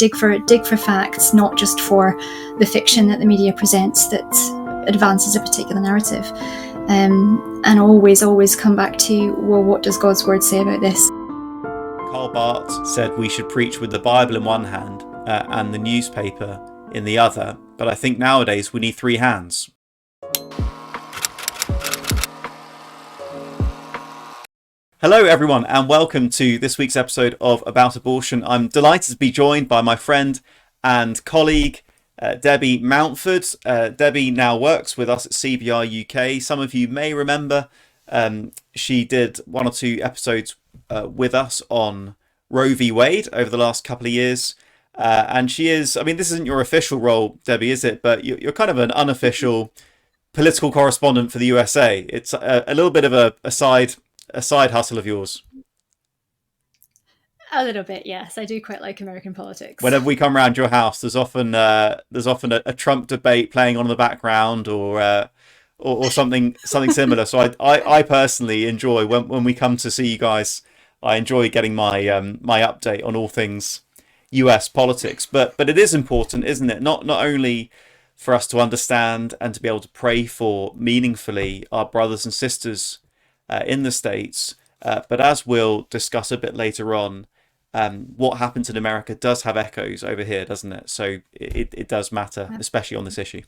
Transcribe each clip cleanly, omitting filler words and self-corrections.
dig for facts, not just for the fiction that the media presents that advances a particular narrative. And always come back to, well, what does God's word say about this? Karl Barth said we should preach with the Bible in one hand and the newspaper in the other, but I think nowadays we need three hands. Hello everyone, and welcome to this week's episode of About Abortion. I'm delighted to be joined by my friend and colleague Debbie Mountford. Debbie now works with us at CBR UK. Some of you may remember she did one or two episodes with us on Roe v. Wade over the last couple of years. And she is, I mean, this isn't your official role, Debbie, is it? But you're kind of an unofficial political correspondent for the USA. It's a little bit of a side hustle of yours. A little bit, yes. I do quite like American politics. Whenever we come around your house, there's often a Trump debate playing on in the background, or something similar. So I personally enjoy when we come to see you guys. I enjoy getting my update on all things US politics. But it is important, isn't it? Not only for us to understand and to be able to pray for meaningfully our brothers and sisters in the States, but as we'll discuss a bit later on, what happens in America does have echoes over here, doesn't it? So it does matter, especially on this issue.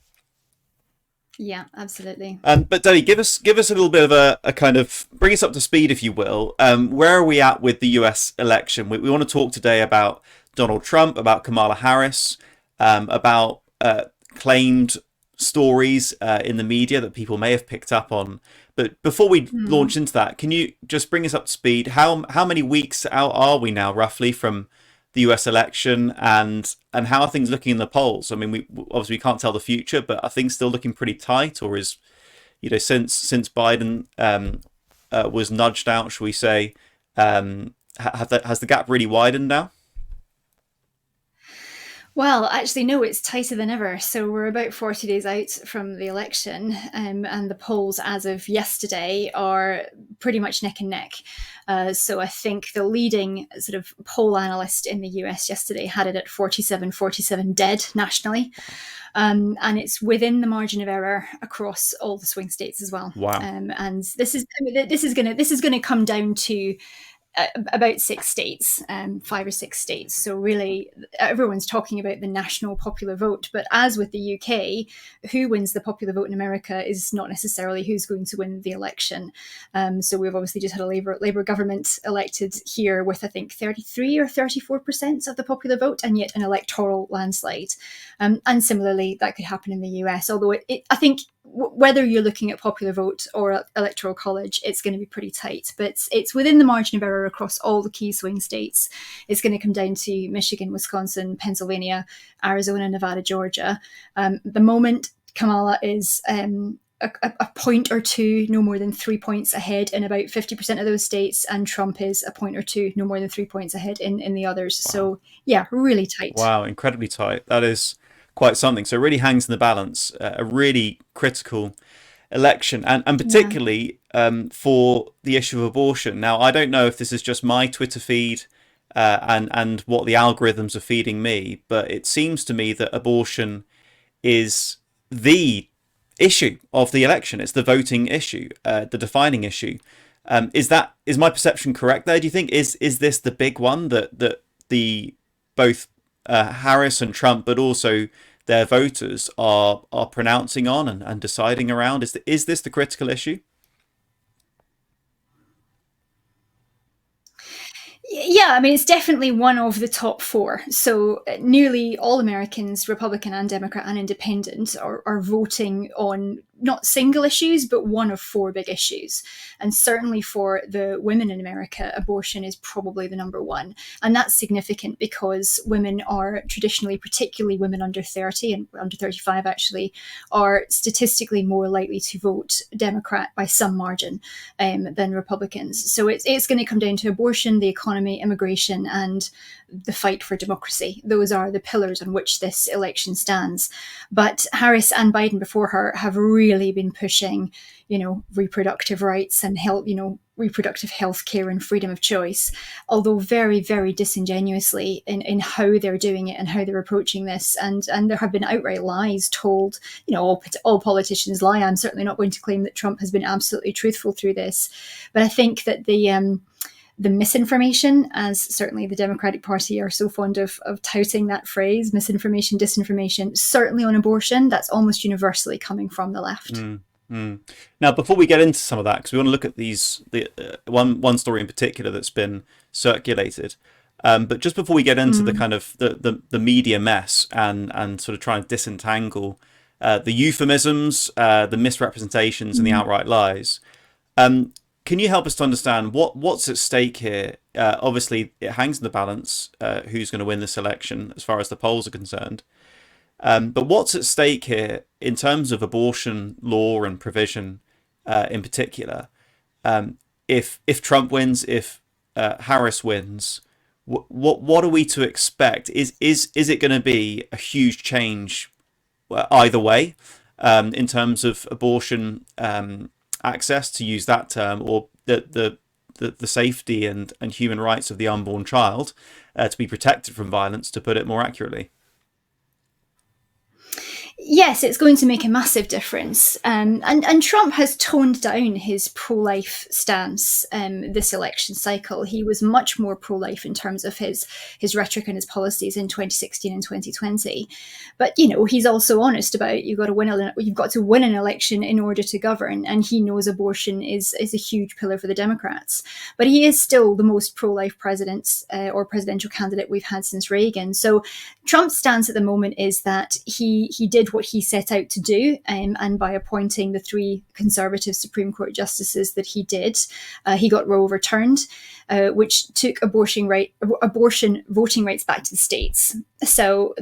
Yeah, absolutely. But Debbie, give us a little bit of a kind of, bring us up to speed, if you will. Where are we at with the US election? We want to talk today about Donald Trump, about Kamala Harris, about claimed stories in the media that people may have picked up on. But before we launch into that, can you just bring us up to speed? How many weeks out are we now, roughly, from the US election, and how are things looking in the polls? I mean, we obviously can't tell the future, but are things still looking pretty tight, or is, since Biden was nudged out, shall we say, has the gap really widened now? Well, actually, no, it's tighter than ever. So we're about 40 days out from the election, and the polls as of yesterday are pretty much neck and neck. So I think the leading sort of poll analyst in the US yesterday had it at 47 dead nationally. And it's within the margin of error across all the swing states as well. Wow. And this is going to come down to about 6 states, 5 or 6 states. So really, everyone's talking about the national popular vote. But as with the UK, who wins the popular vote in America is not necessarily who's going to win the election. So we've obviously just had a Labour government elected here with, I think, 33 or 34% of the popular vote, and yet an electoral landslide. And similarly, that could happen in the US, although I think whether you're looking at popular vote or electoral college, it's going to be pretty tight. But it's within the margin of error across all the key swing states. It's going to come down to Michigan, Wisconsin, Pennsylvania, Arizona, Nevada, Georgia. The moment Kamala is a point or two, no more than 3 points ahead in about 50% of those states, and Trump is a point or two, no more than 3 points ahead in the others. Wow. So yeah, really tight. Wow, incredibly tight. That is quite something. So it really hangs in the balance, a really critical election, and particularly for the issue of abortion. Now, I don't know if this is just my Twitter feed and what the algorithms are feeding me, but it seems to me that abortion is the issue of the election. It's the voting issue, the defining issue. Is my perception correct there? Do you think is this the big one that the both Harris and Trump, but also their voters are pronouncing on and deciding around? Is this the critical issue? Yeah, I mean, it's definitely one of the top 4. So nearly all Americans, Republican and Democrat and Independent, are voting on not single issues, but one of 4 big issues. And certainly for the women in America, abortion is probably the number one. And that's significant because women are traditionally, particularly women under 30 and under 35 actually, are statistically more likely to vote Democrat by some margin than Republicans. So it's going to come down to abortion, the economy, immigration, and the fight for democracy. Those are the pillars on which this election stands. But Harris and Biden before her have really been pushing, reproductive rights and health, reproductive health care and freedom of choice, although very, very disingenuously in how they're doing it and how they're approaching this. And there have been outright lies told. All politicians lie. I'm certainly not going to claim that Trump has been absolutely truthful through this, but I think that the misinformation, as certainly the Democratic Party are so fond of touting that phrase, misinformation, disinformation, certainly on abortion, that's almost universally coming from the left. Now, before we get into some of that, because we want to look at one story in particular that's been circulated, but just before we get into the kind of the media mess and sort of trying to disentangle the euphemisms, the misrepresentations, and the outright lies, can you help us to understand what's at stake here? Obviously, it hangs in the balance who's going to win this election as far as the polls are concerned. But what's at stake here in terms of abortion law and provision in particular? If Trump wins, if Harris wins, what are we to expect? Is it going to be a huge change either way in terms of abortion access, to use that term, or the safety and human rights of the unborn child to be protected from violence, to put it more accurately? Yes, it's going to make a massive difference. And Trump has toned down his pro-life stance this election cycle. He was much more pro-life in terms of his rhetoric and his policies in 2016 and 2020. But he's also honest about you've got to win an election in order to govern, and he knows abortion is a huge pillar for the Democrats. But he is still the most pro-life president or presidential candidate we've had since Reagan. So Trump's stance at the moment is that he did what he set out to do, and by appointing the 3 conservative Supreme Court justices that he did, he got Roe overturned, which took abortion voting rights back to the states. So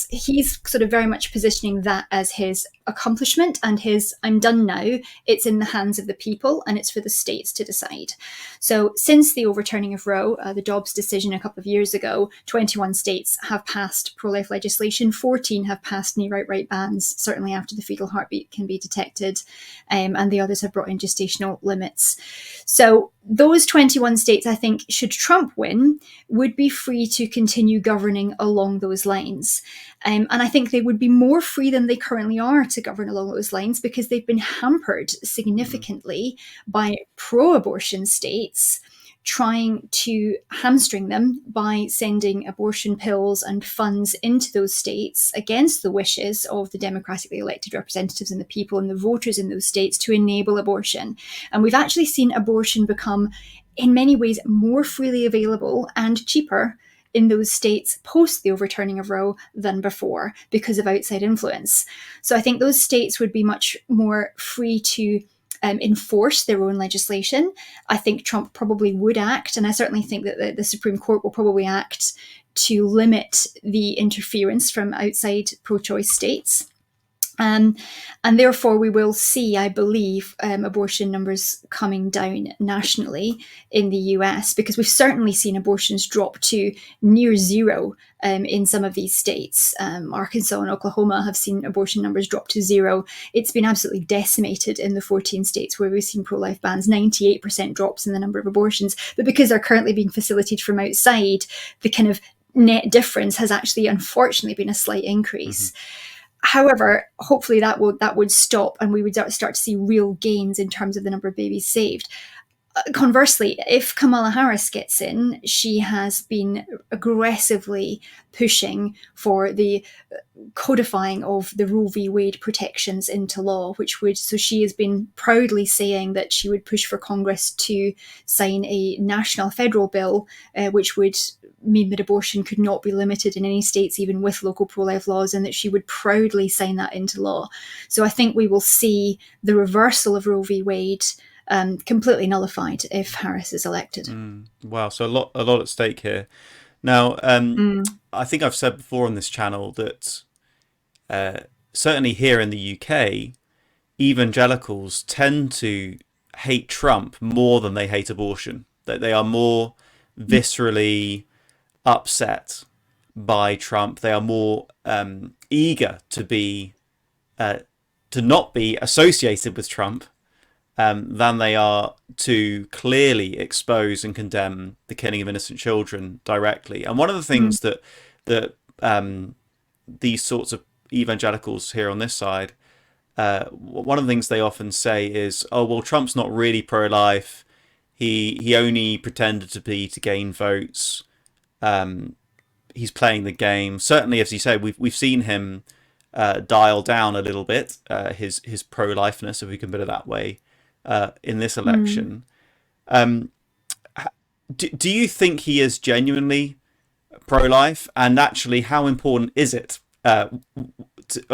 he's sort of very much positioning that as his accomplishment and his "I'm done now. It's in the hands of the people, and it's for the states to decide." So since the overturning of Roe, the Dobbs decision a couple of years ago, 21 states have passed pro-life legislation. 14 have passed knee right bans, certainly after the fetal heartbeat can be detected, and the others have brought in gestational limits. So those 21 states, I think, should Trump win, would be free to continue governing along those lines. And I think they would be more free than they currently are to govern along those lines, because they've been hampered significantly by pro-abortion states trying to hamstring them by sending abortion pills and funds into those states against the wishes of the democratically elected representatives and the people and the voters in those states to enable abortion. And we've actually seen abortion become, in many ways, more freely available and cheaper in those states post the overturning of Roe than before, because of outside influence. So I think those states would be much more free to enforce their own legislation. I think Trump probably would act, and I certainly think that the Supreme Court will probably act to limit the interference from outside pro-choice states. And therefore we will see, I believe, abortion numbers coming down nationally in the US, because we've certainly seen abortions drop to near zero in some of these states. Arkansas and Oklahoma have seen abortion numbers drop to zero. It's been absolutely decimated in the 14 states where we've seen pro-life bans, 98% drops in the number of abortions. But because they're currently being facilitated from outside, the kind of net difference has actually, unfortunately, been a slight increase. However, hopefully that would stop, and we would start to see real gains in terms of the number of babies saved. Conversely, if Kamala Harris gets in, she has been aggressively pushing for the codifying of the Roe v. Wade protections into law, so she has been proudly saying that she would push for Congress to sign a national federal bill, which would mean that abortion could not be limited in any states, even with local pro-life laws, and that she would proudly sign that into law. So I think we will see the reversal of Roe v. Wade completely nullified if Harris is elected. Wow, so a lot at stake here. Now, I think I've said before on this channel that certainly here in the UK, evangelicals tend to hate Trump more than they hate abortion. That they are more viscerally upset by Trump. They are more eager to not be associated with Trump than they are to clearly expose and condemn the killing of innocent children directly. And one of the Mm. things that these sorts of evangelicals here on this side, one of the things they often say is, "Oh well, Trump's not really pro-life. He only pretended to be to gain votes. Um, he's playing the game." Certainly, as you say, we've seen him dial down a little bit his pro-lifeness, if we can put it that way, in this Mm. election. Um, do you think he is genuinely pro-life? And actually, how important is it? I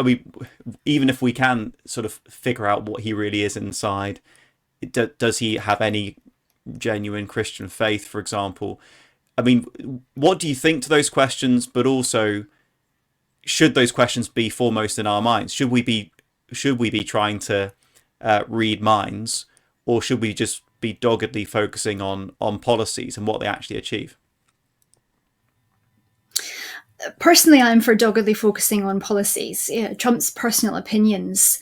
mean, even if we can sort of figure out what he really is inside, does he have any genuine Christian faith, for example? I mean, what do you think to those questions? But also, should those questions be foremost in our minds? Should we be trying to read minds, or should we just be doggedly focusing on policies and what they actually achieve? Personally, I'm for doggedly focusing on policies. Yeah, Trump's personal opinions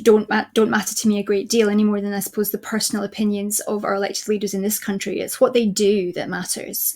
don't matter to me a great deal any more than I suppose the personal opinions of our elected leaders in this country. It's what they do that matters.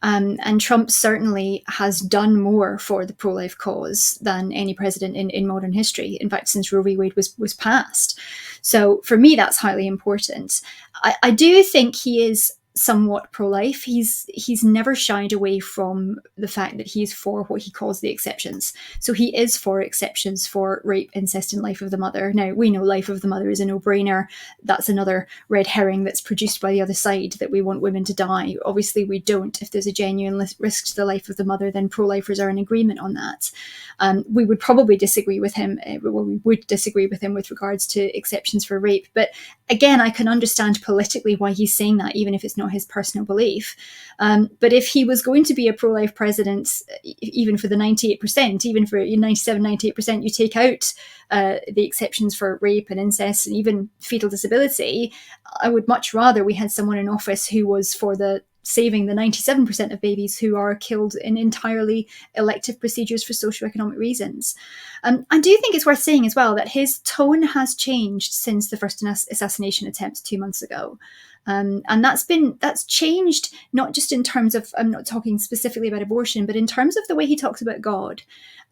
And Trump certainly has done more for the pro-life cause than any president in modern history. In fact, since Roe v. Wade was passed. So for me, that's highly important. I do think he is somewhat pro-life. He's never shied away from the fact that he's for what he calls the exceptions. So he is for exceptions for rape, incest, and life of the mother. Now we know life of the mother is a no-brainer. That's another red herring that's produced by the other side, that we want women to die. Obviously, we don't. If there's a genuine risk to the life of the mother, then pro-lifers are in agreement on that. We would probably disagree with him. We would disagree with him with regards to exceptions for rape. But again, I can understand politically why he's saying that, even if it's not his personal belief. But if he was going to be a pro-life president, even for the 98%, even for 97, 98%, you take out the exceptions for rape and incest and even fetal disability, I would much rather we had someone in office who was for the saving the 97% of babies who are killed in entirely elective procedures for socioeconomic reasons. I do think it's worth saying as well that his tone has changed since the first assassination attempt 2 months ago. And that's changed not just in terms of, I'm not talking specifically about abortion, but in terms of the way he talks about God.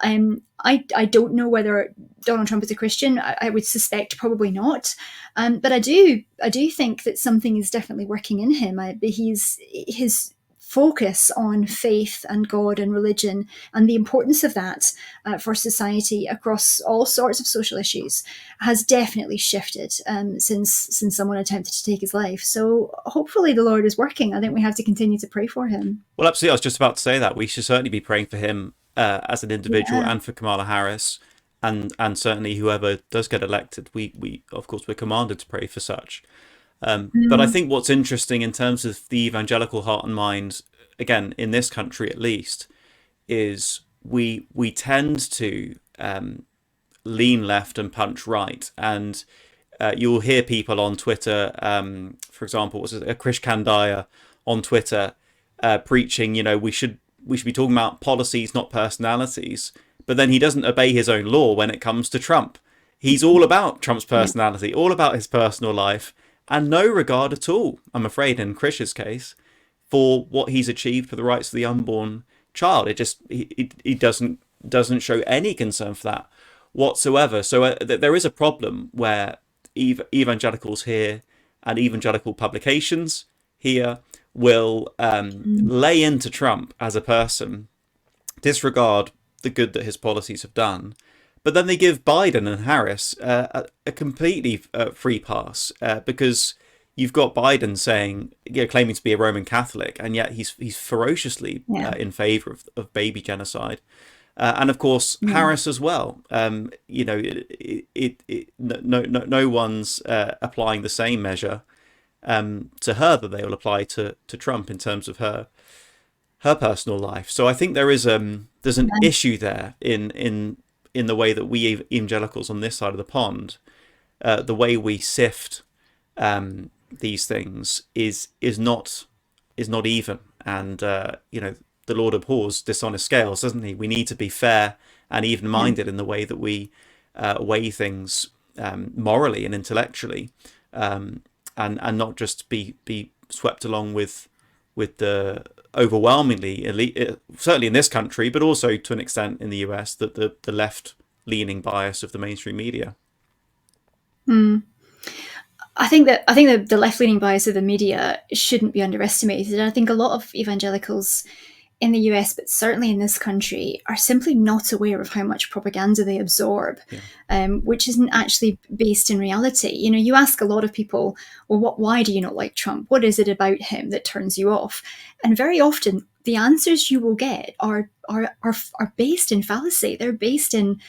I don't know whether Donald Trump is a Christian. I would suspect probably not. But I do think that something is definitely working in him. His focus on faith and God and religion and the importance of that for society across all sorts of social issues has definitely shifted since someone attempted to take his life. So hopefully the Lord is working. I think we have to continue to pray for him. Well, absolutely. I was just about to say that we should certainly be praying for him as an individual, Yeah. and for Kamala Harris, and certainly whoever does get elected. We of course we're commanded to pray for such. But I Mm. think what's interesting in terms of the evangelical heart and mind, again in this country at least, is we tend to lean left and punch right, and you'll hear people on Twitter, for example, what's it, Krish Kandaya on Twitter, preaching, we should be talking about policies, not personalities. But then he doesn't obey his own law when it comes to Trump. He's all about Trump's Yeah. personality, all about his personal life, and no regard at all, I'm afraid, in Krish's case, for what he's achieved for the rights of the unborn child. He doesn't show any concern for that whatsoever. So there is a problem where evangelicals here and evangelical publications here will Mm. lay into Trump as a person, disregard the good that his policies have done, but then they give Biden and Harris a completely free pass, because you've got Biden saying, claiming to be a Roman Catholic, and yet he's ferociously Yeah. in favour of baby genocide. And of course Yeah. Harris as well. No one's applying the same measure to her that they will apply to Trump in terms of her personal life. So I think there's an issue there in the way that we evangelicals on this side of the pond, the way we sift these things is not even. And the Lord abhors dishonest scales, doesn't he? We need to be fair and even-minded in the way that we weigh things morally and intellectually. and not just be swept along with the overwhelmingly elite, certainly in this country, but also to an extent in the US, that the left leaning bias of the mainstream media. Mm. I think that the left leaning bias of the media shouldn't be underestimated. And I think a lot of evangelicals in the US, but certainly in this country, are simply not aware of how much propaganda they absorb, Yeah. which isn't actually based in reality. You know, you ask a lot of people, well, why do you not like Trump? What is it about him that turns you off? And very often, the answers you will get are based in fallacy. They're based in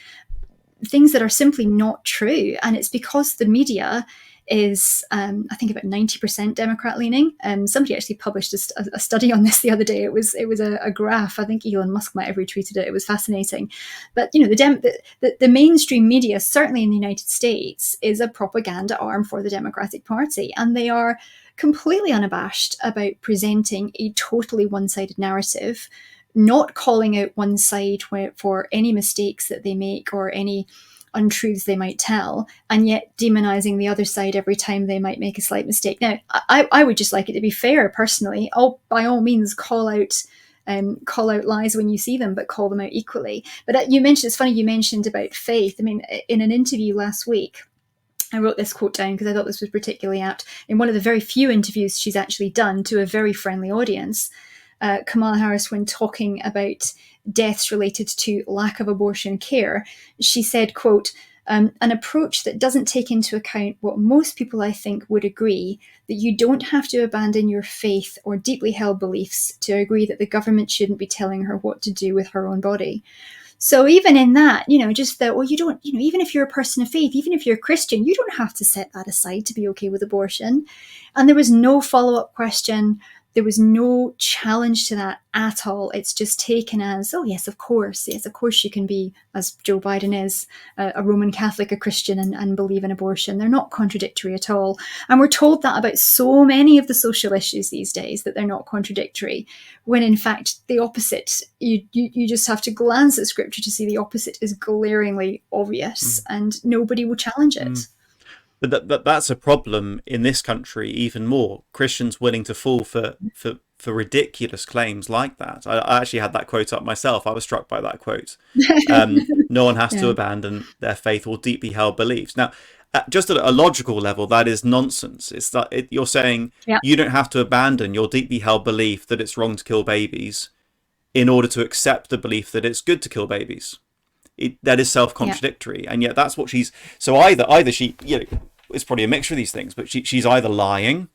things that are simply not true. And it's because the media is, I think, about 90% Democrat leaning. Somebody actually published a study on this the other day. It was a graph. I think Elon Musk might have retweeted it. It was fascinating. But you know, the mainstream media, certainly in the United States, is a propaganda arm for the Democratic Party, and they are completely unabashed about presenting a totally one-sided narrative, not calling out one side for any mistakes that they make or any untruths they might tell, and yet demonizing the other side every time they might make a slight mistake. Now, I would just like it to be fair, personally. By all means, call out lies when you see them, but call them out equally. But you mentioned, it's funny you mentioned about faith. I mean, in an interview last week, I wrote this quote down because I thought this was particularly apt. In one of the very few interviews she's actually done to a very friendly audience, Kamala Harris, when talking about deaths related to lack of abortion care, she said, quote, an approach that doesn't take into account what most people, I think, would agree, that you don't have to abandon your faith or deeply held beliefs to agree that the government shouldn't be telling her what to do with her own body. So even in that, you know, just that, well, you don't, you know, even if you're a person of faith, even if you're a Christian, you don't have to set that aside to be okay with abortion. And there was no follow-up question. There was no challenge to that at all. It's just taken as, oh, yes, of course. Yes, of course you can be, as Joe Biden is, a Roman Catholic, a Christian, and believe in abortion. They're not contradictory at all. And we're told that about so many of the social issues these days, that they're not contradictory, when in fact the opposite. You just have to glance at scripture to see the opposite is glaringly obvious, and nobody will challenge it. But that's a problem in this country even more. Christians willing to fall for ridiculous claims like that. I actually had that quote up myself. I was struck by that quote. No one has to Yeah. abandon their faith or deeply held beliefs. Now, just at a logical level, that is nonsense. It's that you're saying Yeah. you don't have to abandon your deeply held belief that it's wrong to kill babies in order to accept the belief that it's good to kill babies. That is self-contradictory, and yet that's what she's. So either she, you know, it's probably a mixture of these things, but she's either lying,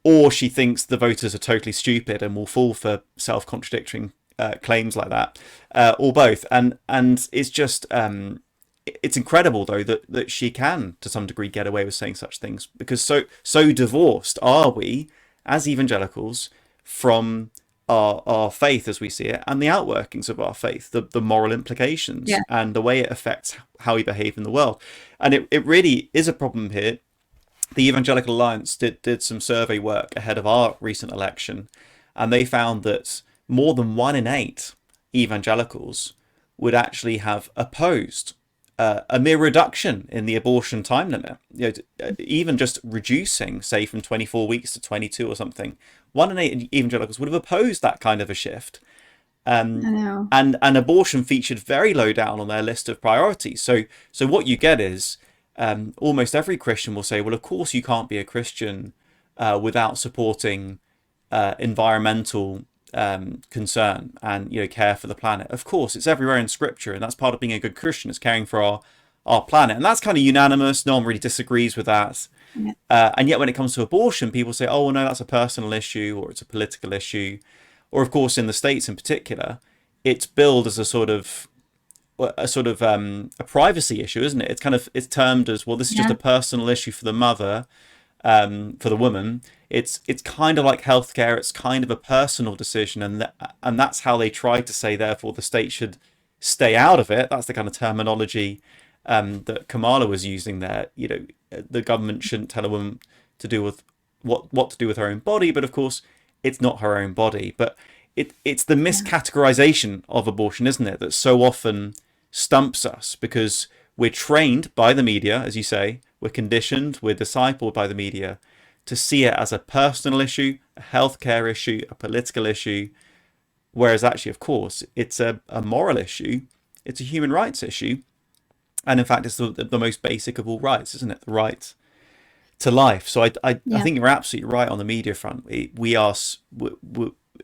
or she thinks the voters are totally stupid and will fall for self-contradicting claims like that, or both. And it's just it's incredible though that she can to some degree get away with saying such things, because so divorced are we as evangelicals from our faith as we see it, and the outworkings of our faith, the moral implications, Yeah. and the way it affects how we behave in the world. And it really is a problem here. The Evangelical Alliance did some survey work ahead of our recent election, and they found that more than 1 in 8 evangelicals would actually have opposed a mere reduction in the abortion time limit, you know, even just reducing, say, from 24 weeks to 22 or something. 1 in 8 evangelicals would have opposed that kind of a shift. I know. And abortion featured very low down on their list of priorities. So what you get is almost every Christian will say, well, of course you can't be a Christian without supporting environmental concern and, you know, care for the planet. Of course, it's everywhere in Scripture, and that's part of being a good Christian, is caring for our planet. And that's kind of unanimous. No one really disagrees with that. Yeah. And yet when it comes to abortion, people say, oh, well, no, that's a personal issue, or it's a political issue. Or, of course, in the States in particular, it's billed as a privacy issue, isn't it? It's termed as, well, this is just Yeah. a personal issue for the mother, for the woman. It's kind of like healthcare. It's kind of a personal decision, and that's how they try to say, therefore, the state should stay out of it. That's the kind of terminology that Kamala was using there. You know, the government shouldn't tell a woman to do with what to do with her own body, but of course, it's not her own body. But it's the miscategorization of abortion, isn't it, that so often stumps us, because we're trained by the media, as you say, we're conditioned, we're discipled by the media to see it as a personal issue, a healthcare issue, a political issue, whereas actually, of course, it's a moral issue, it's a human rights issue, and in fact, it's the most basic of all rights, isn't it? The right to life. So I Yeah. think you're absolutely right on the media front. We are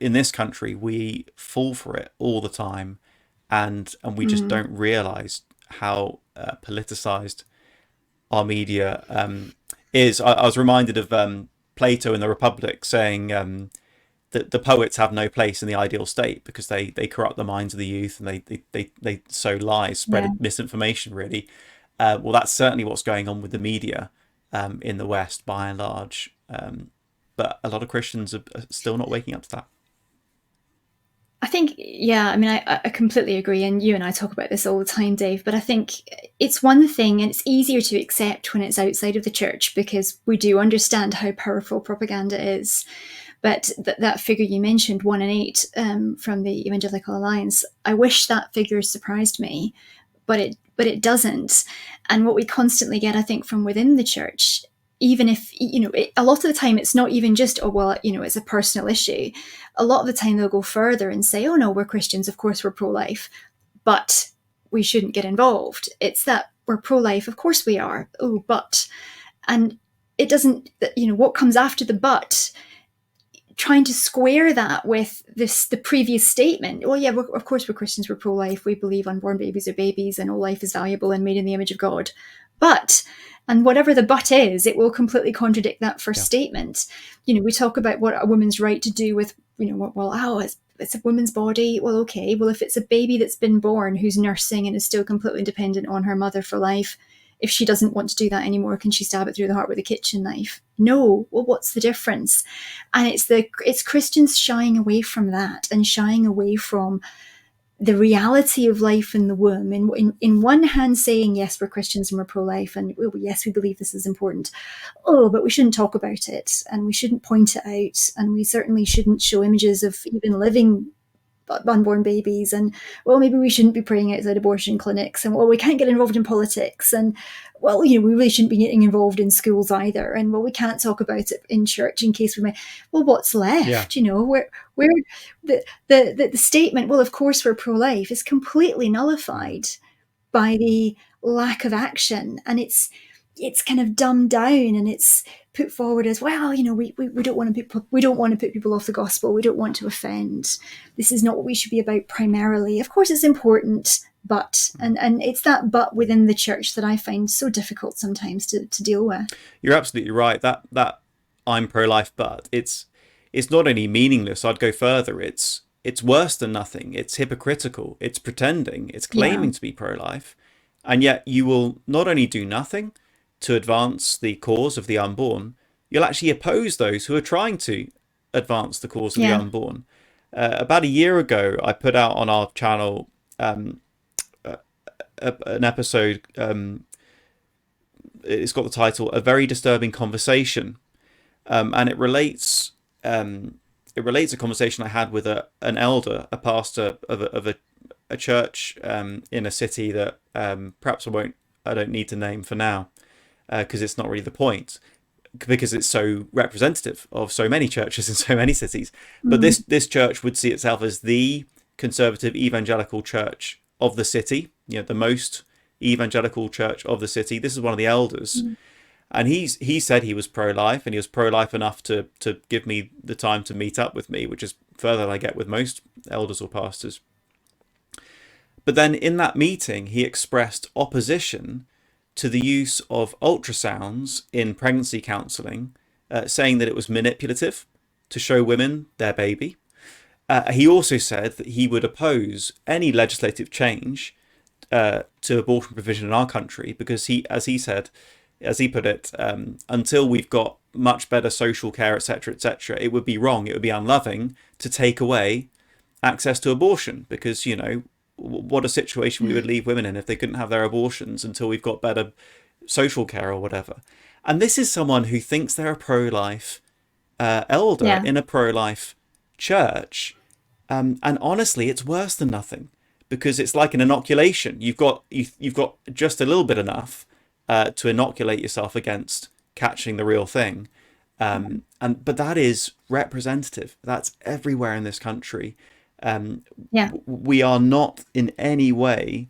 in this country, we fall for it all the time, and we just Mm. don't realise how politicised our media is. I was reminded of Plato in the Republic saying that the poets have no place in the ideal state because they corrupt the minds of the youth, and they sow lies, Yeah. spread misinformation, really. Well, that's certainly what's going on with the media in the West by and large. But a lot of Christians are still not waking up to that. I think, yeah, I mean, I completely agree. And you and I talk about this all the time, Dave. But I think it's one thing, and it's easier to accept when it's outside of the church because we do understand how powerful propaganda is. But that figure you mentioned, 1 in 8 from the Evangelical Alliance, I wish that figure surprised me, but it doesn't. And what we constantly get, I think, from within the church, even if a lot of the time it's not even just, oh well, it's a personal issue. A lot of the time they'll go further and say, oh no, we're Christians, of course we're pro-life, but we shouldn't get involved. It's that we're pro-life, of course we are, oh but, and it doesn't, what comes after the but, trying to square that with the previous statement. Well, yeah, of course we're Christians, we're pro-life, we believe unborn babies are babies and all life is valuable and made in the image of God. But, and whatever the but is, it will completely contradict that first Yeah. statement. We talk about what a woman's right to do with, it's a woman's body. Well, okay, well, if it's a baby that's been born who's nursing and is still completely dependent on her mother for life, if she doesn't want to do that anymore, can she stab it through the heart with a kitchen knife? No. Well, what's the difference? And it's Christians shying away from that and shying away from the reality of life in the womb. In one hand, saying yes, we're Christians and we're pro-life, and oh, yes, we believe this is important. Oh, but we shouldn't talk about it, and we shouldn't point it out, and we certainly shouldn't show images of even living unborn babies, and well, maybe we shouldn't be praying outside abortion clinics, and well, we can't get involved in politics, and well, we really shouldn't be getting involved in schools either, and well, we can't talk about it in church in case we may. Well, what's Yeah. left? Where the statement, well, of course we're pro-life, is completely nullified by the lack of action, and it's kind of dumbed down, and it's put forward as, well, we don't want to put people off the gospel, we don't want to offend, this is not what we should be about primarily. Of course it's important, but, and it's that but within the church that I find so difficult sometimes to deal with. You're absolutely right. That I'm pro-life, but it's not only meaningless. I'd go further. It's worse than nothing. It's hypocritical. It's pretending. It's Yeah. claiming to be pro-life, and yet you will not only do nothing to advance the cause of the unborn, you'll actually oppose those who are trying to advance the cause of the Yeah. unborn. About a year ago, I put out on our channel an episode. It's got the title "A Very Disturbing Conversation," and it relates a conversation I had with an elder, a pastor of a church in a city that perhaps I don't need to name for now because it's not really the point, because it's so representative of so many churches in so many cities. But Mm. this church would see itself as the conservative evangelical church of the city, the most evangelical church of the city. This is one of the elders, Mm. and he said he was pro-life, and he was pro-life enough to give me the time to meet up with me, which is further than I get with most elders or pastors. But then in that meeting, he expressed opposition to the use of ultrasounds in pregnancy counselling, saying that it was manipulative to show women their baby. He also said that he would oppose any legislative change to abortion provision in our country because as he put it, until we've got much better social care, etc., etc., it would be wrong, it would be unloving to take away access to abortion because, what a situation we would leave women in if they couldn't have their abortions until we've got better social care or whatever. And this is someone who thinks they're a pro-life elder Yeah. in a pro-life church. And honestly, it's worse than nothing because it's like an inoculation. You've got just a little bit enough, to inoculate yourself against catching the real thing. But that is representative. That's everywhere in this country. Yeah. We are not in any way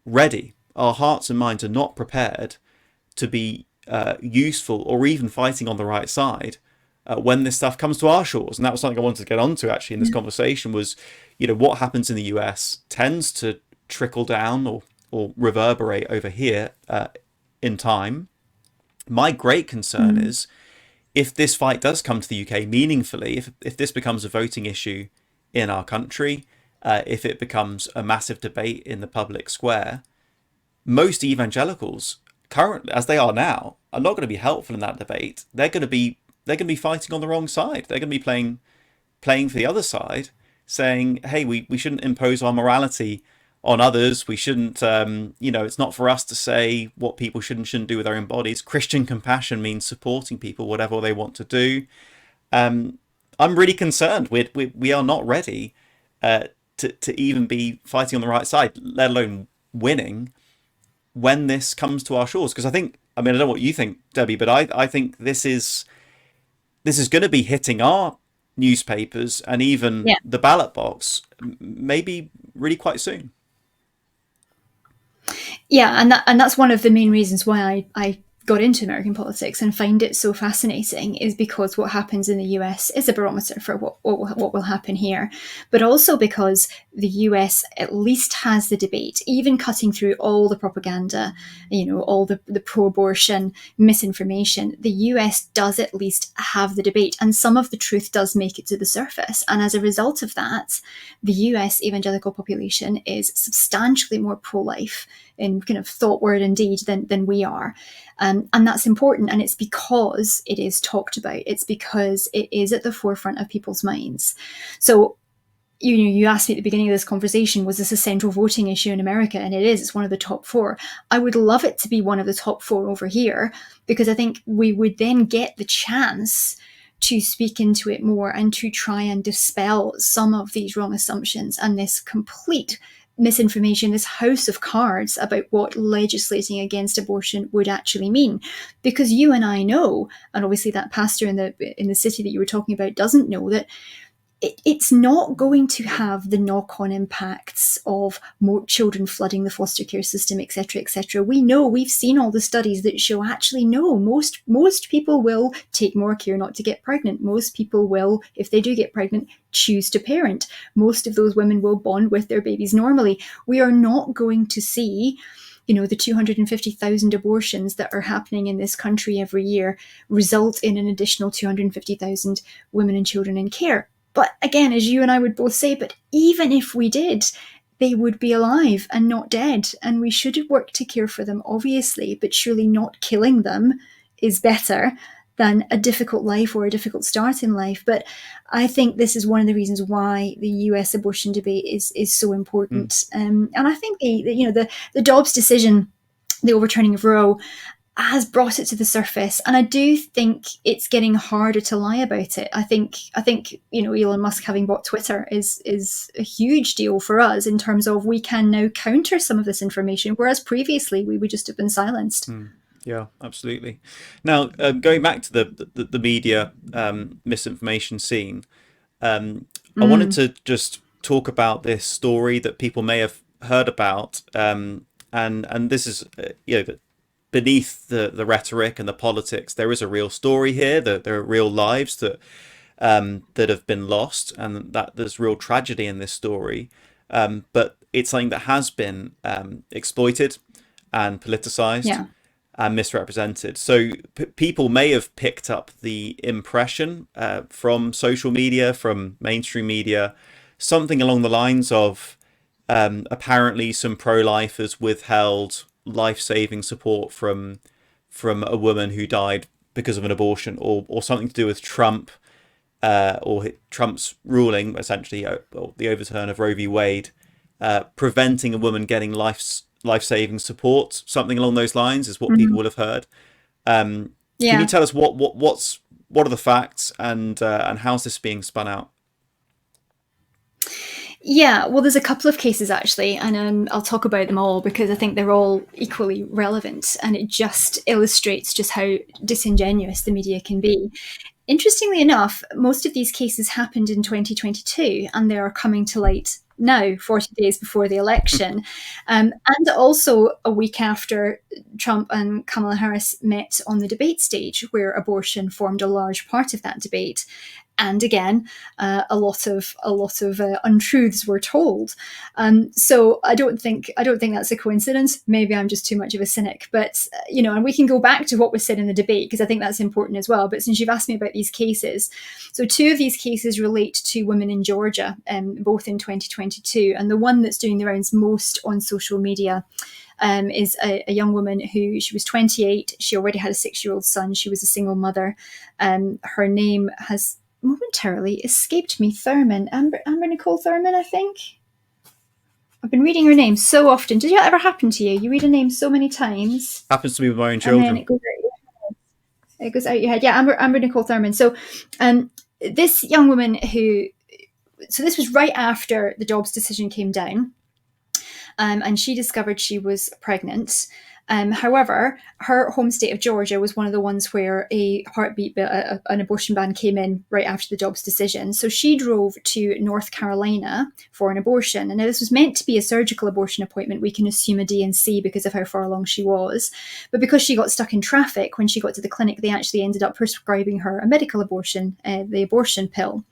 ready. Our hearts and minds are not prepared to be useful or even fighting on the right side when this stuff comes to our shores. And that was something I wanted to get onto actually in this conversation was, what happens in the US tends to trickle down or reverberate over here in time. My great concern Mm. is if this fight does come to the UK meaningfully, if this becomes a voting issue in our country, if it becomes a massive debate in the public square, most evangelicals currently, as they are now, are not going to be helpful in that debate. They're going to be fighting on the wrong side. They're going to be playing for the other side, saying, "Hey, we shouldn't impose our morality on others. We shouldn't, it's not for us to say what people should and shouldn't do with their own bodies. Christian compassion means supporting people, whatever they want to do." I'm really concerned. We are not ready to even be fighting on the right side, let alone winning when this comes to our shores. Because I don't know what you think, Debbie, but I think this is going to be hitting our newspapers and even Yeah. the ballot box maybe really quite soon. Yeah, and that's one of the main reasons why I got into American politics and find it so fascinating is because what happens in the US is a barometer for what will happen here, but also because the US at least has the debate, even cutting through all the propaganda, all the pro-abortion misinformation. The US does at least have the debate, and some of the truth does make it to the surface. And as a result of that, the US evangelical population is substantially more pro-life in kind of thought, word, and deed than we are. And that's important. And it's because it is talked about. It's because it is at the forefront of people's minds. So, you asked me at the beginning of this conversation, was this a central voting issue in America? And it is. It's one of the top four. I would love it to be one of the top four over here, because I think we would then get the chance to speak into it more and to try and dispel some of these wrong assumptions and this complete misinformation, this house of cards about what legislating against abortion would actually mean. Because you and I know, and obviously that pastor in the city that you were talking about doesn't know, that it's not going to have the knock-on impacts of more children flooding the foster care system, etc., etc. We know, we've seen all the studies that show actually no, most people will take more care not to get pregnant. Most people will, if they do get pregnant, choose to parent. Most of those women will bond with their babies normally. We are not going to see the 250,000 abortions that are happening in this country every year result in an additional 250,000 women and children in care. But again, as you and I would both say, but even if we did, they would be alive and not dead. And we should work to care for them, obviously, but surely not killing them is better than a difficult life or a difficult start in life. But I think this is one of the reasons why the US abortion debate is so Mm. important. And I think the Dobbs decision, the overturning of Roe, has brought it to the surface, and I do think it's getting harder to lie about it. I think Elon Musk having bought Twitter is a huge deal for us in terms of we can now counter some of this information, whereas previously we would just have been silenced. Yeah, absolutely. Now, going back to the media misinformation scene, I wanted to just talk about this story that people may have heard about, and this is beneath the rhetoric and the politics. There is a real story here. That there are real lives that have been lost, and that there's real tragedy in this story. But it's something that has been exploited and politicized Yeah. and misrepresented. So people may have picked up the impression from social media, from mainstream media, something along the lines of apparently some pro-lifers withheld life-saving support from a woman who died because of an abortion, or something to do with Trump or Trump's ruling, essentially, or the overturn of Roe v. Wade, preventing a woman getting life-saving support. Something along those lines is what people Mm-hmm. will have heard. Can you Yeah. tell us what are the facts and how's this being spun out? Yeah, well, there's a couple of cases actually, and I'll talk about them all because I think they're all equally relevant, and it just illustrates just how disingenuous the media can be. Interestingly enough, most of these cases happened in 2022 and they are coming to light now, 40 days before the election. And also a week after Trump and Kamala Harris met on the debate stage, where abortion formed a large part of that debate. And again, a lot of untruths were told. So I don't think that's a coincidence. Maybe I'm just too much of a cynic, but and we can go back to what was said in the debate because I think that's important as well. But since you've asked me about these cases, so two of these cases relate to women in Georgia, both in 2022, and the one that's doing the rounds most on social media is a young woman who she was 28. She already had a 6-year-old son. She was a single mother. Her name has momentarily escaped me. Thurman, Amber Nicole Thurman, I think. I've been reading her name so often. Did that ever happen to you? You read a name so many times, Happens to me with my own and then children. it goes out. It goes out your head. Yeah, Amber Nicole Thurman. So, this young woman who, so this was right after the Dobbs decision came down, and she discovered she was pregnant. However, her home state of Georgia was one of the ones where an abortion ban came in right after the Dobbs decision. So she drove to North Carolina for an abortion. And now this was meant to be a surgical abortion appointment. We can assume a D&C because of how far along she was. But because she got stuck in traffic, when she got to the clinic, they actually ended up prescribing her a medical abortion, the abortion pill.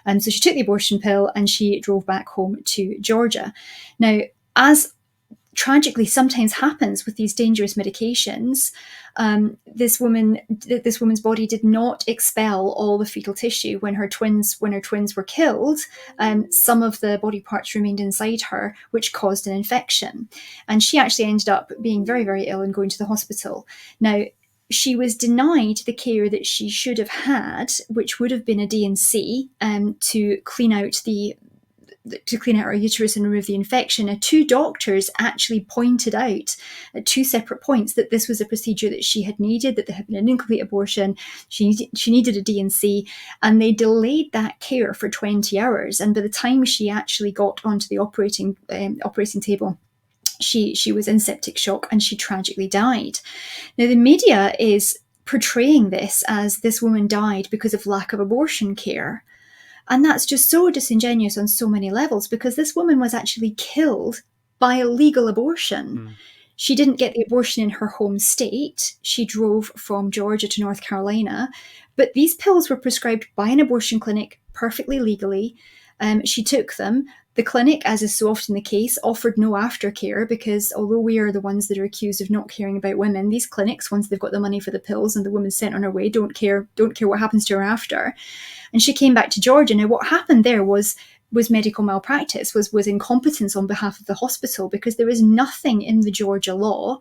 So she took the abortion pill and she drove back home to Georgia. Now, as tragically sometimes happens with these dangerous medications, this woman's body did not expel all the fetal tissue when her twins were killed. Some of the body parts remained inside her, which caused an infection, and she actually ended up being very, very ill and going to the hospital. Now, she was denied the care that she should have had, which would have been a D&C, to clean out her uterus and remove the infection. Now, two doctors actually pointed out at two separate points that this was a procedure that she had needed, that there had been an incomplete abortion. She needed a D&C, and they delayed that care for 20 hours. And by the time she actually got onto the operating table, she was in septic shock and she tragically died. Now, the media is portraying this as this woman died because of lack of abortion care. And that's just so disingenuous on so many levels, because this woman was actually killed by illegal abortion. She didn't get the abortion in her home state. She drove from Georgia to North Carolina. But these pills were prescribed by an abortion clinic perfectly legally. She took them. The clinic, as is so often the case, offered no aftercare because although we are the ones that are accused of not caring about women, these clinics, once they've got the money for the pills and the woman's sent on her way, don't care what happens to her after. And she came back to Georgia. Now, what happened there was medical malpractice, was incompetence on behalf of the hospital, because there is nothing in the Georgia law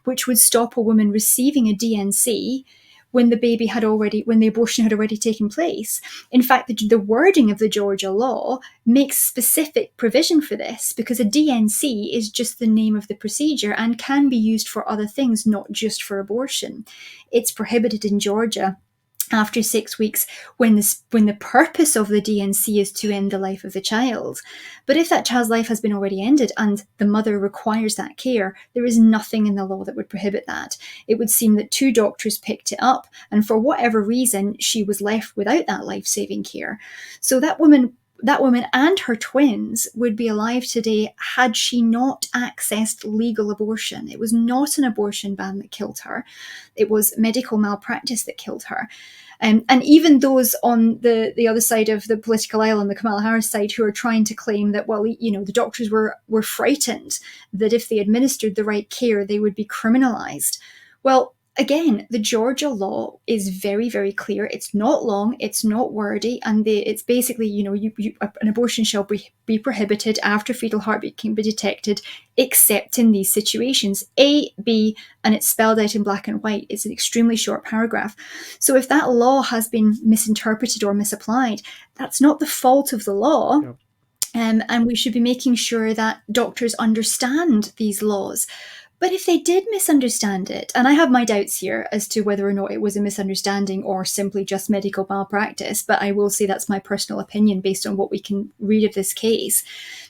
which would stop a woman receiving a D&C when the abortion had already taken place. In fact, the wording of the Georgia law makes specific provision for this, because a D&C is just the name of the procedure and can be used for other things, not just for abortion. It's prohibited in Georgia after 6 weeks when the purpose of the D&C is to end the life of the child. But if that child's life has been already ended and the mother requires that care, there is nothing in the law that would prohibit that. It would seem that two doctors picked it up, and for whatever reason, she was left without that life-saving care. So that woman and her twins would be alive today had she not accessed legal abortion. It was not an abortion ban that killed her. It was medical malpractice that killed her. And even those on the other side of the political aisle, on the Kamala Harris side, who are trying to claim that, well, the doctors were frightened that if they administered the right care, they would be criminalized. Well, again, the Georgia law is very, very clear. It's not long, it's not wordy, and it's basically, an abortion shall be prohibited after fetal heartbeat can be detected, except in these situations. A, B, and it's spelled out in black and white. It's an extremely short paragraph. So if that law has been misinterpreted or misapplied, that's not the fault of the law. Yep. And we should be making sure that doctors understand these laws. But if they did misunderstand it, and I have my doubts here as to whether or not it was a misunderstanding or simply just medical malpractice, but I will say that's my personal opinion based on what we can read of this case.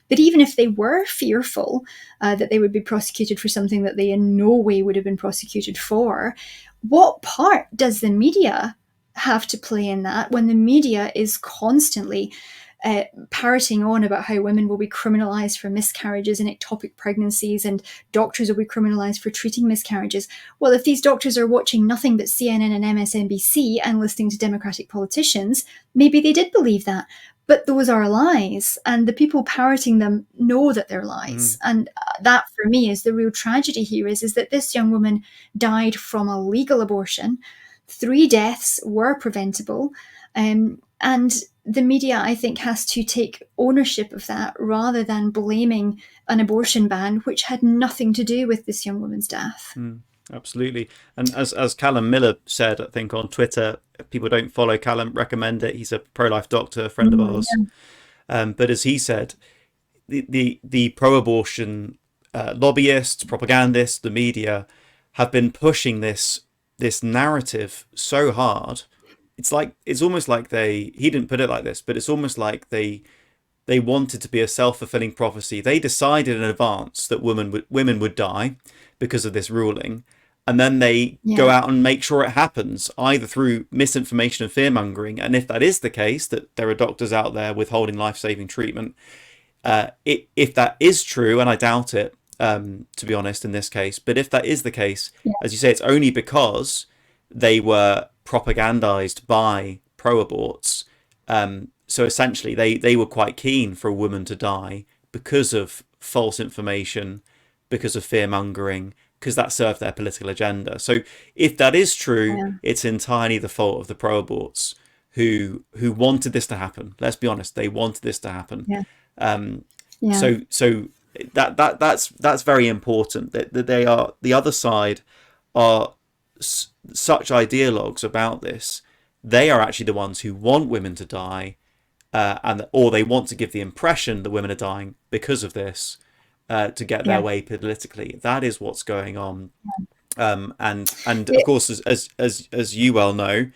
But even if they were fearful that they would be prosecuted for something that they in no way would have been prosecuted for, what part does the media have to play in that when the media is constantly parroting on about how women will be criminalized for miscarriages and ectopic pregnancies and doctors will be criminalized for treating miscarriages? Well, if these doctors are watching nothing but CNN and MSNBC and listening to Democratic politicians, maybe they did believe that. But those are lies, and the people parroting them know that they're lies. And that, for me, is the real tragedy here is that this young woman died from a legal abortion. 3 deaths were preventable. And the media, I think, has to take ownership of that rather than blaming an abortion ban, which had nothing to do with this young woman's death. Absolutely. And as Callum Miller said, I think on Twitter, people don't follow Callum, recommend it. He's a pro-life doctor, a friend of ours. But as he said, the pro-abortion lobbyists, propagandists, the media have been pushing this narrative so hard. It's almost like he didn't put it like this, but it's almost like they wanted to be a self-fulfilling prophecy. They decided in advance that women would die because of this ruling, and then they go out and make sure it happens, either through misinformation and fear-mongering. And if that is the case, that there are doctors out there withholding life-saving treatment, if that is true, and I doubt it, to be honest, in this case, but if that is the case, as you say, it's only because they were propagandized by pro-aborts. So essentially, they were quite keen for a woman to die because of false information, because of fear-mongering, because that served their political agenda. So if that is true, it's entirely the fault of the pro-aborts who wanted this to happen. Let's be honest, they wanted this to happen. So that's very important, that they are, the other side are such ideologues about this. They are actually the ones who want women to die, or they want to give the impression that women are dying because of this, to get their way politically. That is what's going on. And of course, as you well know,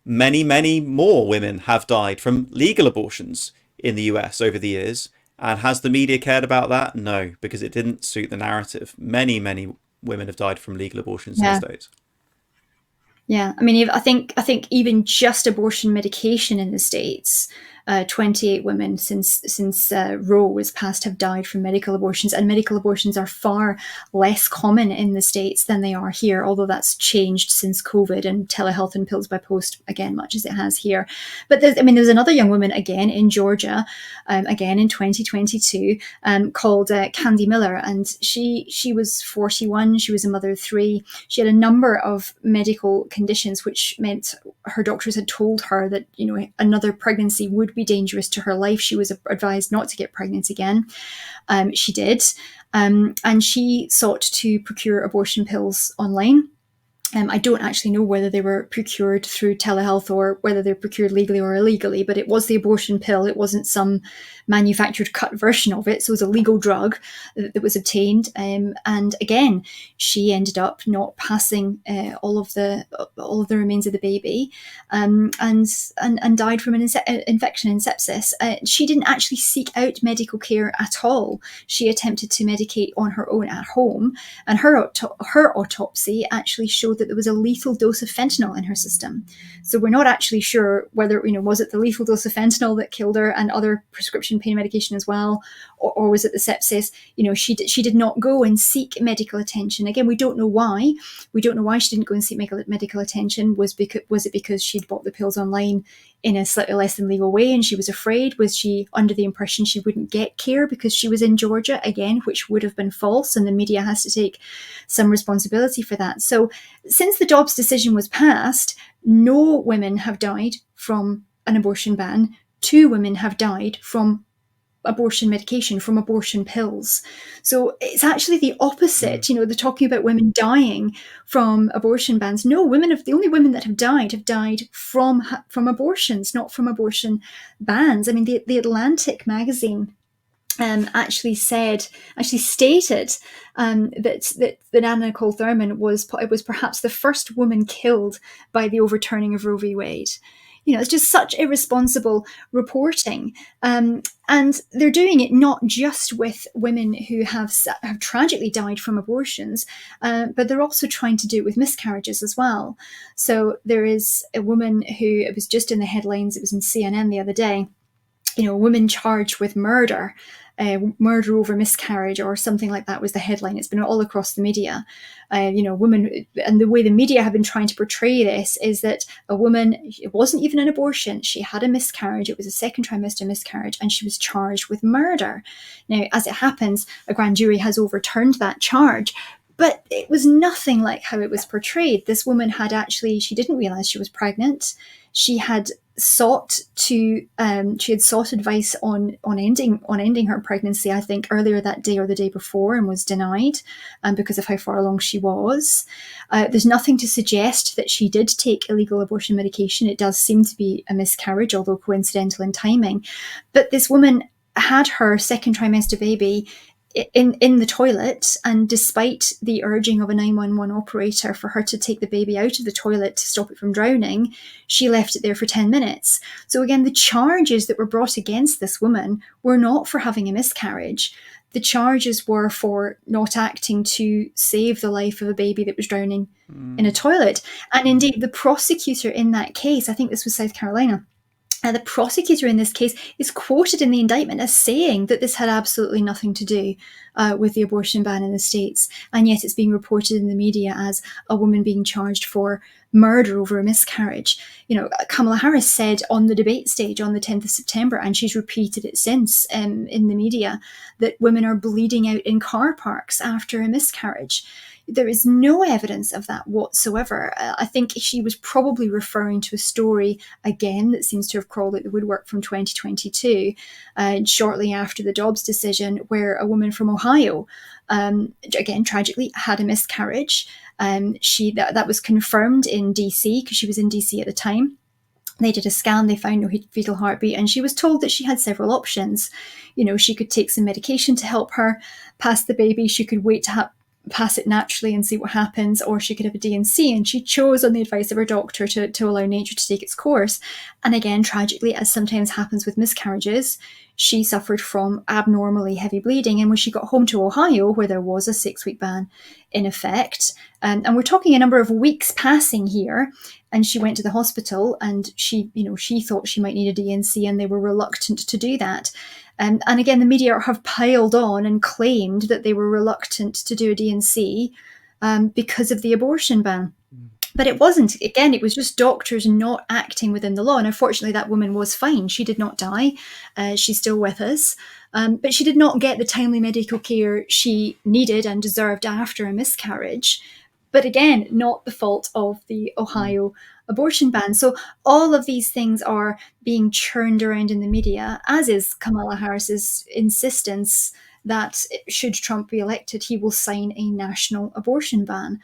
many more women have died from legal abortions in the US over the years. And has the media cared about that? No, because it didn't suit the narrative. Many women have died from legal abortions in the States. Yeah, I mean, I think even just abortion medication in the States, 28 women since Roe was passed have died from medical abortions, and medical abortions are far less common in the States than they are here, although that's changed since COVID and telehealth and pills by post, again, much as it has here. But there's another young woman, again, in Georgia, again in 2022, called Candy Miller, and she was 41, she was a mother of 3, she had a number of medical conditions, which meant her doctors had told her that, another pregnancy would be dangerous to her life. She was advised not to get pregnant again. She did. And she sought to procure abortion pills online. I don't actually know whether they were procured through telehealth or whether they're procured legally or illegally, but it was the abortion pill. It wasn't some manufactured cut version of it. So it was a legal drug that was obtained. And again, she ended up not passing all of the remains of the baby, and died from an infection and sepsis. She didn't actually seek out medical care at all. She attempted to medicate on her own at home, and her autopsy actually showed that there was a lethal dose of fentanyl in her system. So we're not actually sure whether, was it the lethal dose of fentanyl that killed her and other prescription pain medication as well, or was it the sepsis? She did not go and seek medical attention. Again, we don't know why. We don't know why she didn't go and seek medical attention. Was it because she'd bought the pills online in a slightly less than legal way and she was afraid? Was she under the impression she wouldn't get care because she was in Georgia, again, which would have been false, and the media has to take some responsibility for that. So since the Dobbs decision was passed, no women have died from an abortion ban. 2 women have died from abortion medication, from abortion pills. So it's actually the opposite. They're talking about women dying from abortion bans. No, the only women that have died from abortions, not from abortion bans. I mean, the Atlantic magazine actually stated that Anna Nicole Thurman was perhaps the first woman killed by the overturning of Roe v. Wade. It's just such irresponsible reporting. And they're doing it not just with women who have tragically died from abortions, but they're also trying to do it with miscarriages as well. So there is a woman who, it was just in the headlines, it was in CNN the other day, a woman charged with murder. Murder over miscarriage or something like that was the headline. It's been all across the media. Woman, and the way the media have been trying to portray this is that a woman, it wasn't even an abortion, she had a miscarriage, it was a second trimester miscarriage, and she was charged with murder. Now, as it happens, a grand jury has overturned that charge, but it was nothing like how it was portrayed. This woman she didn't realize she was pregnant. She had sought advice on ending her pregnancy, I think earlier that day or the day before, and was denied because of how far along she was. There's nothing to suggest that she did take illegal abortion medication. It does seem to be a miscarriage, although coincidental in timing. But this woman had her second trimester baby in the toilet, and despite the urging of a 911 operator for her to take the baby out of the toilet to stop it from drowning, she left it there for 10 minutes. So again, the charges that were brought against this woman were not for having a miscarriage. The charges were for not acting to save the life of a baby that was drowning in a toilet. And indeed, the prosecutor in that case, I think this was South Carolina, the prosecutor in this case is quoted in the indictment as saying that this had absolutely nothing to do with the abortion ban in the States, and yet it's being reported in the media as a woman being charged for murder over a miscarriage. Kamala Harris said on the debate stage on the 10th of September, and she's repeated it since in the media, that women are bleeding out in car parks after a miscarriage. There is no evidence of that whatsoever. I think she was probably referring to a story, again, that seems to have crawled out the woodwork from 2022, shortly after the Dobbs decision, where a woman from Ohio, again, tragically had a miscarriage. That was confirmed in DC, because she was in DC at the time. They did a scan, they found no fetal heartbeat, and she was told that she had several options. She could take some medication to help her pass the baby, she could wait to pass it naturally and see what happens, or she could have a D&C, and she chose, on the advice of her doctor, to allow nature to take its course. And again, tragically, as sometimes happens with miscarriages, she suffered from abnormally heavy bleeding, and when she got home to Ohio, where there was a 6-week ban in effect, and we're talking a number of weeks passing here, and she went to the hospital, and she thought she might need a D&C, and they were reluctant to do that. And again, the media have piled on and claimed that they were reluctant to do a D&C because of the abortion ban. But it wasn't. Again, it was just doctors not acting within the law. And unfortunately, that woman was fine. She did not die. She's still with us. But she did not get the timely medical care she needed and deserved after a miscarriage. But again, not the fault of the Ohio abortion ban. So all of these things are being churned around in the media, as is Kamala Harris's insistence that should Trump be elected, he will sign a national abortion ban.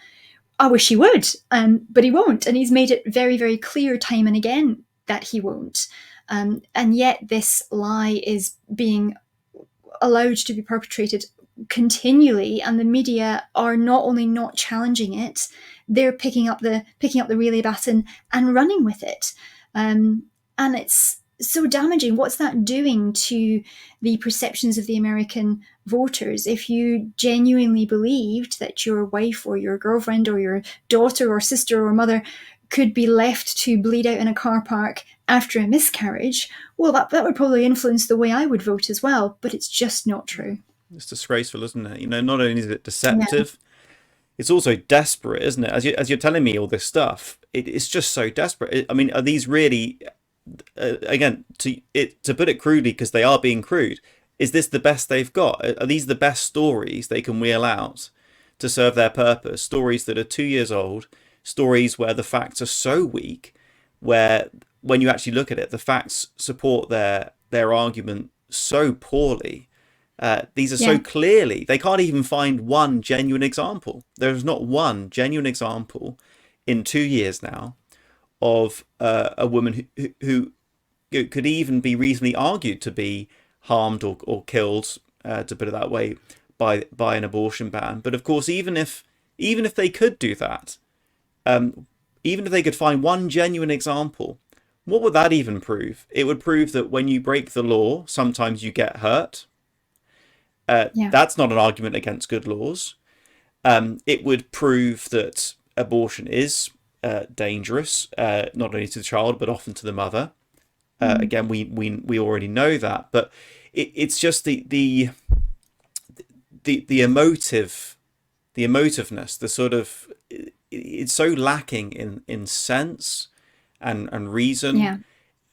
I wish he would, but he won't. And he's made it very, very clear time and again that he won't. And yet this lie is being allowed to be perpetrated continually, and the media are not only not challenging it, they're picking up the relay baton and running with it. And it's so damaging. What's that doing to the perceptions of the American voters? If you genuinely believed that your wife or your girlfriend or your daughter or sister or mother could be left to bleed out in a car park after a miscarriage, well, that would probably influence the way I would vote as well, but it's just not true. It's disgraceful, isn't it? Not only is it deceptive, it's also desperate, isn't it? As you're telling me all this stuff, it's just so desperate. I mean, are these really, again, to put it crudely, because they are being crude, is this the best they've got? Are these the best stories they can wheel out to serve their purpose? Stories that are 2 years old, stories where the facts are so weak, where when you actually look at it, the facts support their argument so poorly. These are so clearly, they can't even find one genuine example. There's not one genuine example in 2 years now of a woman who could even be reasonably argued to be harmed or killed to put it that way, by an abortion ban. But of course, even if they could do that, even if they could find one genuine example, what would that even prove? It would prove that when you break the law, sometimes you get hurt. Yeah. That's not an argument against good laws. It would prove that abortion is dangerous, not only to the child but often to the mother. Mm. Again, we already know that, but it's just the emotiveness, the sort of, it's so lacking in sense and reason.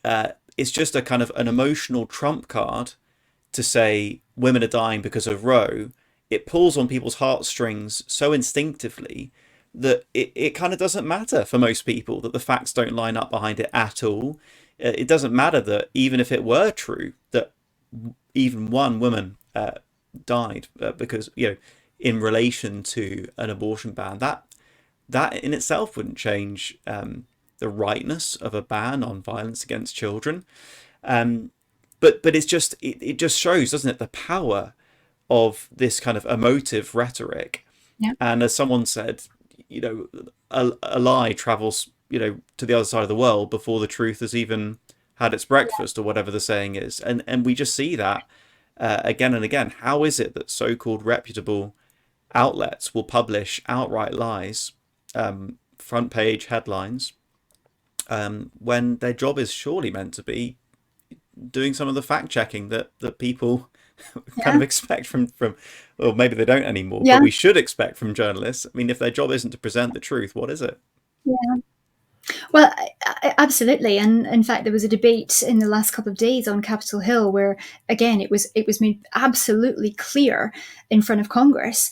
Yeah. It's just a kind of an emotional trump card to say women are dying because of Roe. It pulls on people's heartstrings so instinctively that it kind of doesn't matter for most people that the facts don't line up behind it at all. It doesn't matter that even if it were true that even one woman died because, in relation to an abortion ban, that in itself wouldn't change the rightness of a ban on violence against children. But it just shows, doesn't it, the power of this kind of emotive rhetoric. Yeah. And as someone said, a lie travels, to the other side of the world before the truth has even had its breakfast, or whatever the saying is. And we just see that again and again. How is it that so-called reputable outlets will publish outright lies, front page headlines, when their job is surely meant to be doing some of the fact checking that people kind Yeah. of expect from, well, maybe they don't anymore, but Yeah. we should expect from journalists. I mean, if their job isn't to present the truth, what is it? Yeah. Well, absolutely, and in fact, there was a debate in the last couple of days on Capitol Hill where, again, it was made absolutely clear in front of Congress.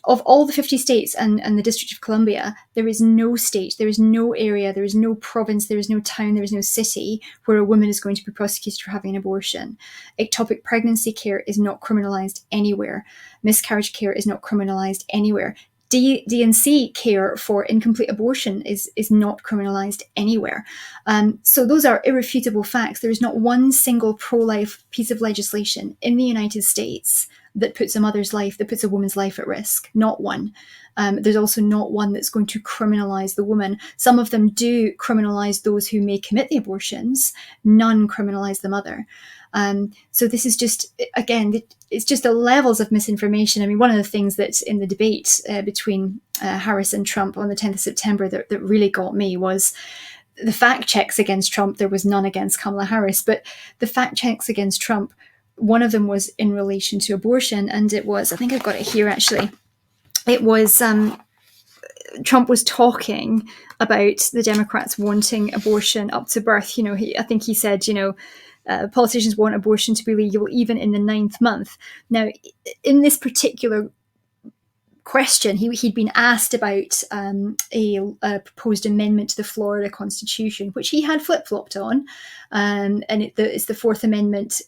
Of all the 50 states and the District of Columbia, there is no state, there is no area, there is no province, there is no town, there is no city where a woman is going to be prosecuted for having an abortion. Ectopic pregnancy care is not criminalized anywhere. Miscarriage care is not criminalized anywhere. DNC care for incomplete abortion is not criminalized anywhere. So those are irrefutable facts. There is not one single pro-life piece of legislation in the United States that puts a mother's life, that puts a woman's life at risk. Not one. There's also not one that's going to criminalize the woman. Some of them do criminalize those who may commit the abortions. None criminalize the mother. So this is just, again, it's just the levels of misinformation. I mean, one of the things that's in the debate between Harris and Trump on the 10th of September that really got me was the fact checks against Trump. There was none against Kamala Harris, but the fact checks against Trump, one of them was in relation to abortion, and it was, I think I've got it here actually, it was Trump was talking about the Democrats wanting abortion up to birth. I think he said, politicians want abortion to be legal even in the 9th month. Now, in this particular question, he'd been asked about a proposed amendment to the Florida Constitution, which he had flip-flopped on, and it's the Fourth Amendment